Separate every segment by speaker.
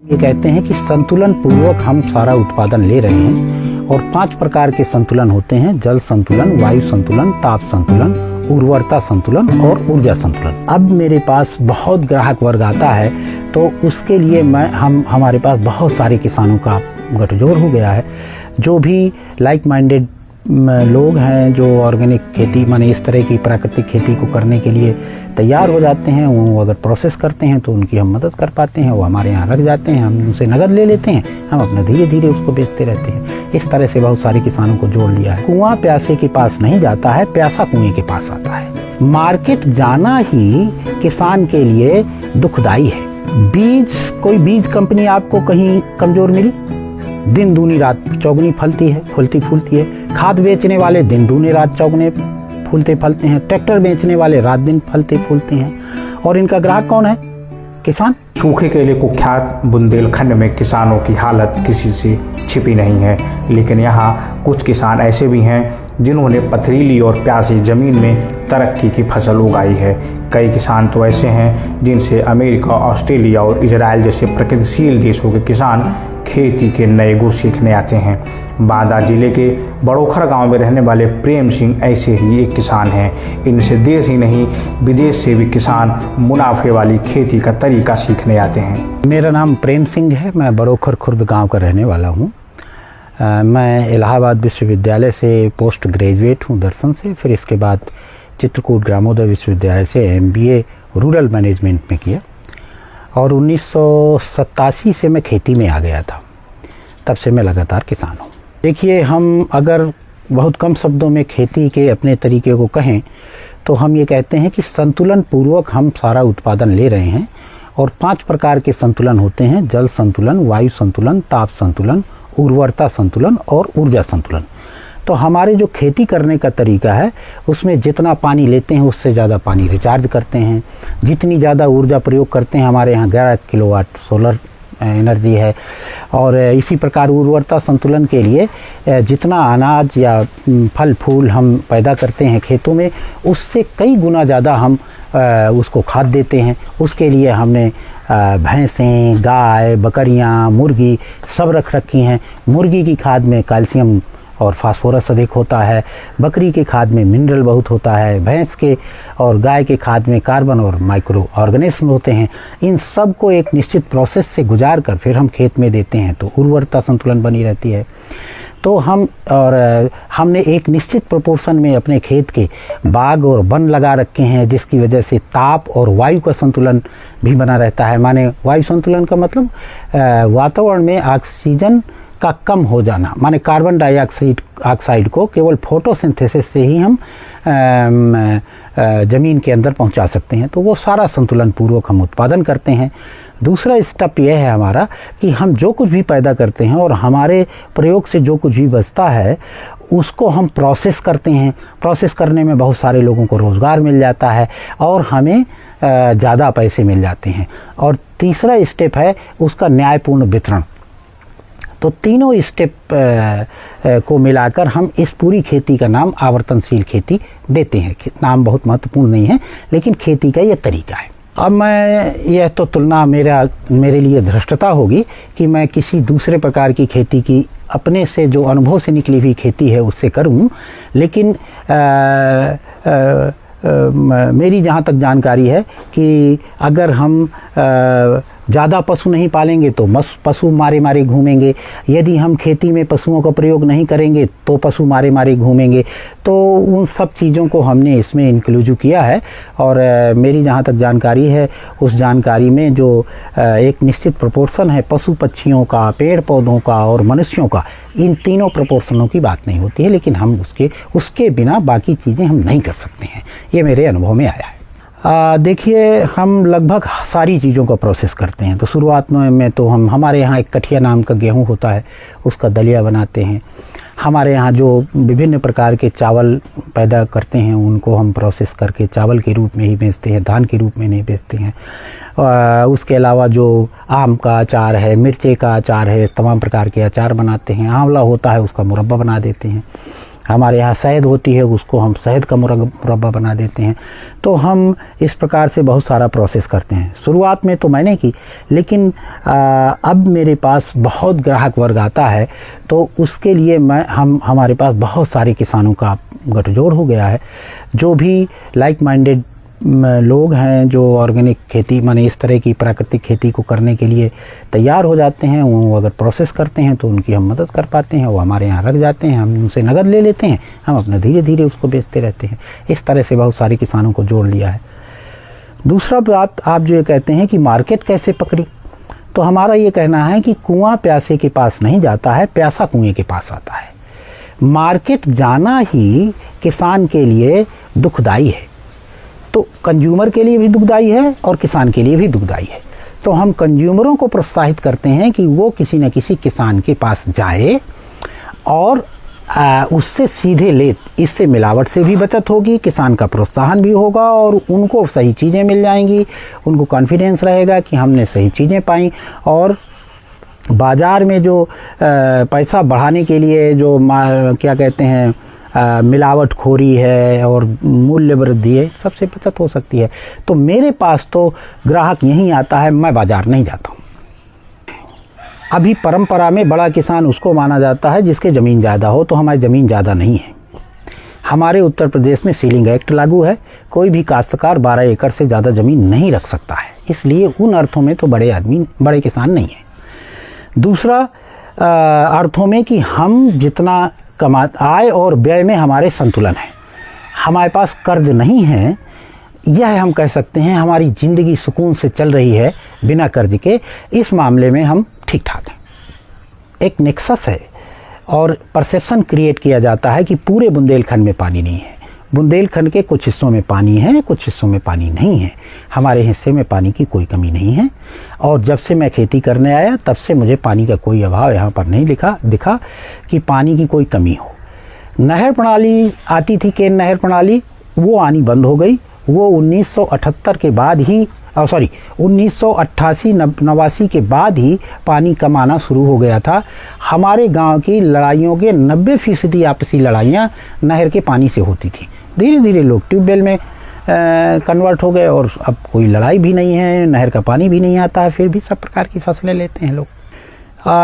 Speaker 1: ये कहते हैं कि संतुलन पूर्वक हम सारा उत्पादन ले रहे हैं और 5 प्रकार के संतुलन होते हैं: जल संतुलन, वायु संतुलन, ताप संतुलन, उर्वरता संतुलन और ऊर्जा संतुलन। अब मेरे पास बहुत ग्राहक वर्ग आता है तो उसके लिए हमारे पास बहुत सारे किसानों का गठजोड़ हो गया है। जो भी लाइक माइंडेड लोग हैं जो ऑर्गेनिक खेती माने इस तरह की प्राकृतिक खेती को करने के लिए तैयार हो जाते हैं, वो अगर प्रोसेस करते हैं तो उनकी हम मदद कर पाते हैं। वो हमारे यहाँ रख जाते हैं, हम उनसे नगद ले लेते हैं, हम अपना धीरे धीरे उसको बेचते रहते हैं। इस तरह से बहुत सारे किसानों को जोड़ लिया है। कुआं प्यासे के पास नहीं जाता है, प्यासा कुएं के पास आता है। मार्केट जाना ही किसान के लिए दुखदाई है। कोई बीज कंपनी आपको कहीं कमजोर मिली? दिन दूनी रात चौगुनी फलती फूलती है। खाद बेचने वाले दिन दूनी रात चौगुने फूलते फलते हैं। ट्रैक्टर बेचने वाले रात दिन फलते फूलते हैं। और इनका ग्राहक कौन है? किसान।
Speaker 2: सूखे के लिए कुख्यात बुंदेलखंड में किसानों की हालत किसी से छिपी नहीं है, लेकिन यहाँ कुछ किसान ऐसे भी हैं जिन्होंने पथरीली और प्यासी जमीन में तरक्की की फसल उगाई है। कई किसान तो ऐसे हैं जिनसे अमेरिका, ऑस्ट्रेलिया और इजराइल जैसे प्रगतिशील देशों के किसान खेती के नए गुर सीखने आते हैं। बांदा जिले के बड़ोखर गांव में रहने वाले प्रेम सिंह ऐसे ही एक किसान हैं। इनसे देश ही नहीं विदेश से भी किसान मुनाफे वाली खेती का तरीका सीखने आते हैं।
Speaker 1: मेरा नाम प्रेम सिंह है, मैं बड़ोखर खुर्द गांव का रहने वाला हूं। मैं इलाहाबाद विश्वविद्यालय से पोस्ट ग्रेजुएट हूं दर्शन से। फिर इसके बाद चित्रकूट ग्रामोदय विश्वविद्यालय से MBA रूरल मैनेजमेंट में किया और 1987 से मैं खेती में आ गया था। तब से मैं लगातार किसान हूँ। देखिए, हम अगर बहुत कम शब्दों में खेती के अपने तरीके को कहें तो हम ये कहते हैं कि संतुलन पूर्वक हम सारा उत्पादन ले रहे हैं और 5 प्रकार के संतुलन होते हैं: जल संतुलन, वायु संतुलन, ताप संतुलन, उर्वरता संतुलन और ऊर्जा संतुलन। तो हमारे जो खेती करने का तरीका है उसमें जितना पानी लेते हैं उससे ज़्यादा पानी रिचार्ज करते हैं। जितनी ज़्यादा ऊर्जा प्रयोग करते हैं, हमारे यहाँ 11 किलोवाट सोलर एनर्जी है। और इसी प्रकार उर्वरता संतुलन के लिए जितना अनाज या फल फूल हम पैदा करते हैं खेतों में, उससे कई गुना ज़्यादा हम उसको खाद देते हैं। उसके लिए हमने भैंसें, गाय, बकरियां, मुर्गी सब रख रखी हैं। मुर्गी की खाद में कैल्शियम और फास्फोरस अधिक होता है, बकरी के खाद में मिनरल बहुत होता है, भैंस के और गाय के खाद में कार्बन और माइक्रो ऑर्गेनिज्म होते हैं। इन सब को एक निश्चित प्रोसेस से गुजार कर फिर हम खेत में देते हैं तो उर्वरता संतुलन बनी रहती है। तो हमने एक निश्चित प्रोपोर्शन में अपने खेत के बाग और वन लगा रखे हैं, जिसकी वजह से ताप और वायु का संतुलन भी बना रहता है। माने वायु संतुलन का मतलब वातावरण में ऑक्सीजन का कम हो जाना, माने कार्बन डाइऑक्साइड को केवल फोटोसिंथेसिस से ही हम ज़मीन के अंदर पहुंचा सकते हैं। तो वो सारा संतुलन पूर्वक हम उत्पादन करते हैं। दूसरा स्टेप यह है हमारा कि हम जो कुछ भी पैदा करते हैं और हमारे प्रयोग से जो कुछ भी बचता है उसको हम प्रोसेस करते हैं। प्रोसेस करने में बहुत सारे लोगों को रोज़गार मिल जाता है और हमें ज़्यादा पैसे मिल जाते हैं। और तीसरा स्टेप है उसका न्यायपूर्ण वितरण। तो तीनों स्टेप को मिलाकर हम इस पूरी खेती का नाम आवर्तनशील खेती देते हैं। नाम बहुत महत्वपूर्ण नहीं है, लेकिन खेती का ये तरीका है। अब यह तो तुलना मेरे लिए धृष्टता होगी कि मैं किसी दूसरे प्रकार की खेती की अपने से जो अनुभव से निकली हुई खेती है उससे करूं, लेकिन मेरी जहाँ तक जानकारी है कि अगर हम ज़्यादा पशु नहीं पालेंगे तो पशु मारे मारे घूमेंगे। यदि हम खेती में पशुओं का प्रयोग नहीं करेंगे तो पशु मारे मारे घूमेंगे। तो उन सब चीज़ों को हमने इसमें इंक्लूजिव किया है। और मेरी जहाँ तक जानकारी है उस जानकारी में जो एक निश्चित प्रोपोर्शन है पशु पक्षियों का, पेड़ पौधों का और मनुष्यों का, इन तीनों प्रोपोर्शनों की बात नहीं होती है, लेकिन हम उसके बिना बाकी चीज़ें हम नहीं कर सकते हैं। ये मेरे अनुभव में आया है। देखिए, हम लगभग सारी चीज़ों का प्रोसेस करते हैं। तो शुरुआत में तो हमारे यहाँ एक कठिया नाम का गेहूँ होता है, उसका दलिया बनाते हैं। हमारे यहाँ जो विभिन्न प्रकार के चावल पैदा करते हैं उनको हम प्रोसेस करके चावल के रूप में ही बेचते हैं, धान के रूप में नहीं बेचते हैं। उसके अलावा जो आम का अचार है, मिर्चे का अचार है, तमाम प्रकार के अचार बनाते हैं। आंवला होता है उसका मुरब्बा बना देते हैं। हमारे यहाँ शहद होती है, उसको हम शहद का मुरब्बा बना देते हैं। तो हम इस प्रकार से बहुत सारा प्रोसेस करते हैं। शुरुआत में तो मैंने की, लेकिन अब मेरे पास बहुत ग्राहक वर्ग आता है, तो उसके लिए हमारे पास बहुत सारे किसानों का गठजोड़ हो गया है, जो भी लाइक माइंडेड लोग हैं, जो ऑर्गेनिक खेती माने इस तरह की प्राकृतिक खेती को करने के लिए तैयार हो जाते हैं। वो अगर प्रोसेस करते हैं तो उनकी हम मदद कर पाते हैं, वो हमारे यहाँ रख जाते हैं, हम उनसे नगद ले लेते हैं, हम अपना धीरे धीरे उसको बेचते रहते हैं। इस तरह से बहुत सारे किसानों को जोड़ लिया है। दूसरा बात, आप जो ये कहते हैं कि मार्केट कैसे पकड़ी, तो हमारा ये कहना है कि कुआं प्यासे के पास नहीं जाता है, प्यासा कुएं के पास आता है। मार्केट जाना ही किसान के लिए दुखदाई है, तो कंज्यूमर के लिए भी दुखदाई है और किसान के लिए भी दुखदाई है। तो हम कंज्यूमरों को प्रोत्साहित करते हैं कि वो किसी न किसी किसान के पास जाए और उससे सीधे ले। इससे मिलावट से भी बचत होगी, किसान का प्रोत्साहन भी होगा और उनको सही चीज़ें मिल जाएंगी, उनको कॉन्फिडेंस रहेगा कि हमने सही चीज़ें पाई। और बाज़ार में जो पैसा बढ़ाने के लिए जो क्या कहते हैं मिलावटखोरी है और मूल्य वृद्धि है, सबसे बचत हो सकती है। तो मेरे पास तो ग्राहक यहीं आता है, मैं बाज़ार नहीं जाता हूँ। अभी परंपरा में बड़ा किसान उसको माना जाता है जिसके ज़मीन ज़्यादा हो, तो हमारी ज़मीन ज़्यादा नहीं है। हमारे उत्तर प्रदेश में सीलिंग एक्ट लागू है, कोई भी काश्तकार 12 एकड़ से ज़्यादा ज़मीन नहीं रख सकता है, इसलिए उन अर्थों में तो बड़े किसान नहीं हैं। दूसरा अर्थों में कि हम जितना आय और व्यय में हमारे संतुलन है, हमारे पास कर्ज नहीं है, यह हम कह सकते हैं हमारी ज़िंदगी सुकून से चल रही है बिना कर्ज के। इस मामले में हम ठीक ठाक हैं। एक नेक्सस है और परसेप्शन क्रिएट किया जाता है कि पूरे बुंदेलखंड में पानी नहीं है। बुंदेलखंड के कुछ हिस्सों में पानी है, कुछ हिस्सों में पानी नहीं है। हमारे हिस्से में पानी की कोई कमी नहीं है और जब से मैं खेती करने आया तब से मुझे पानी का कोई अभाव यहाँ पर नहीं दिखा कि पानी की कोई कमी हो। नहर प्रणाली आती थी, केन नहर प्रणाली, वो आनी बंद हो गई। वो 1978 के बाद ही 1988-89 के बाद ही पानी कम आना शुरू हो गया था। हमारे गांव की लड़ाइयों के 90% आपसी लड़ाइयाँ नहर के पानी से होती थी। धीरे धीरे लोग ट्यूबवेल में कन्वर्ट हो गए और अब कोई लड़ाई भी नहीं है, नहर का पानी भी नहीं आता है, फिर भी सब प्रकार की फसलें लेते हैं लोग।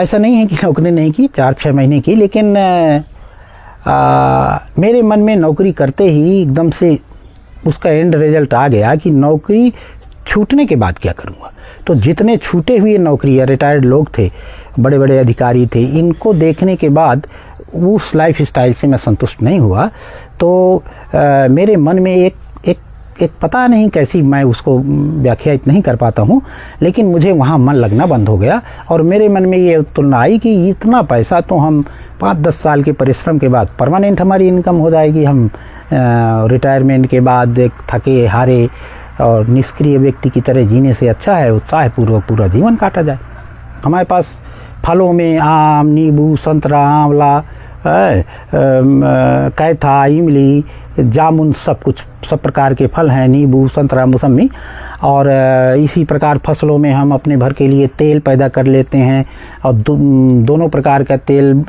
Speaker 1: ऐसा नहीं है कि लोगों ने नहीं की, 4-6 महीने की, लेकिन मेरे मन में नौकरी करते ही एकदम से उसका एंड रिजल्ट आ गया कि नौकरी छूटने के बाद क्या करूँगा। तो जितने छूटे हुए नौकरी या रिटायर्ड लोग थे, बड़े बड़े अधिकारी थे, इनको देखने के बाद उस लाइफ स्टाइल से मैं संतुष्ट नहीं हुआ। तो मेरे मन में एक पता नहीं कैसी, मैं उसको व्याख्या नहीं कर पाता हूँ, लेकिन मुझे वहाँ मन लगना बंद हो गया और मेरे मन में ये तुलना आई कि इतना पैसा तो हम 5-10 साल के परिश्रम के बाद परमानेंट हमारी इनकम हो जाएगी। हम रिटायरमेंट के बाद एक थके हारे और निष्क्रिय व्यक्ति की तरह जीने से अच्छा है उत्साहपूर्वक पूरा जीवन काटा जाए। हमारे पास फलों में आम, नींबू, संतरा, आंवला, कैथा, इमली, जामुन, सब प्रकार के फल हैं, नींबू, संतरा, मौसमी। और इसी प्रकार फसलों में हम अपने भर के लिए तेल पैदा कर लेते हैं और दोनों प्रकार का तेल,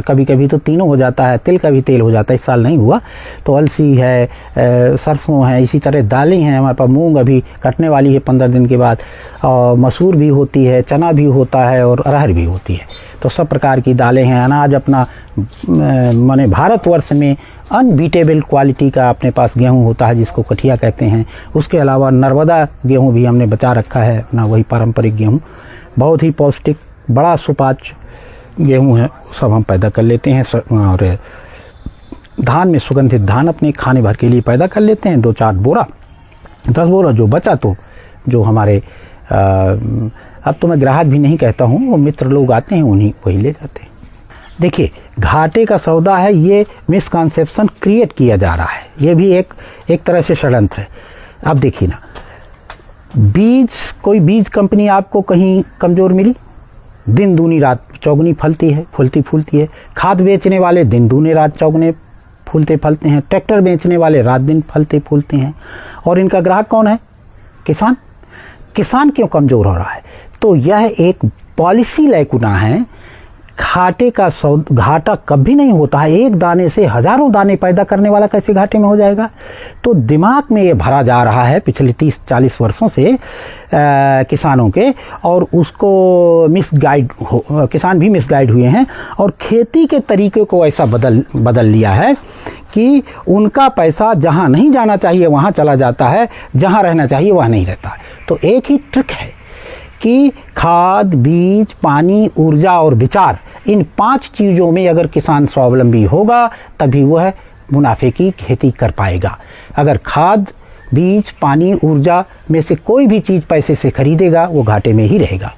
Speaker 1: कभी कभी तो तीनों हो जाता है, तिल का भी तेल हो जाता है, इस साल नहीं हुआ। तो अलसी है, सरसों है, इसी तरह दालें हैं हमारे पास। मूंग अभी कटने वाली है 15 दिन के बाद, और मसूर भी होती है, चना भी होता है और अरहर भी होती है। तो सब प्रकार की दालें हैं। अनाज अपना माने भारतवर्ष में अनबीटेबल क्वालिटी का अपने पास गेहूं होता है जिसको कठिया कहते हैं। उसके अलावा नर्मदा गेहूं भी हमने बचा रखा है अपना, वही पारंपरिक गेहूं, बहुत ही पौष्टिक, बड़ा सुपाच्य गेहूं है, सब हम पैदा कर लेते हैं। और धान में सुगंधित धान अपने खाने भर के लिए पैदा कर लेते हैं, 2-4 बोरा, 10 बोरा जो बचा तो जो हमारे अब तो मैं ग्राहक भी नहीं कहता हूँ, वो मित्र लोग आते हैं उन्हीं वही ले जाते हैं। देखिए, घाटे का सौदा है, ये मिसकंसेप्शन क्रिएट किया जा रहा है, ये भी एक तरह से षड्यंत्र है। अब देखिए ना, कोई बीज कंपनी आपको कहीं कमज़ोर मिली, दिन दूनी रात चौगुनी फलती है, फूलती है। खाद बेचने वाले दिन दूनी रात चौगुने फूलते हैं। ट्रैक्टर बेचने वाले रात दिन फूलते हैं। और इनका ग्राहक कौन है? किसान क्यों कमज़ोर हो रहा है? तो यह एक पॉलिसी लैकुना है। घाटे का घाटा कभी नहीं होता है। एक दाने से हजारों दाने पैदा करने वाला कैसे घाटे में हो जाएगा। तो दिमाग में ये भरा जा रहा है पिछले 30-40 वर्षों से किसानों के, और उसको किसान भी मिसगाइड हुए हैं और खेती के तरीके को ऐसा बदल लिया है कि उनका पैसा जहाँ नहीं जाना चाहिए वहाँ चला जाता है, जहाँ रहना चाहिए वहाँ नहीं रहता है। तो एक ही ट्रिक है कि खाद, बीज, पानी, ऊर्जा और विचार, इन 5 चीज़ों में अगर किसान स्वावलंबी होगा तभी वह मुनाफे की खेती कर पाएगा। अगर खाद, बीज, पानी, ऊर्जा में से कोई भी चीज़ पैसे से खरीदेगा वो घाटे में ही रहेगा।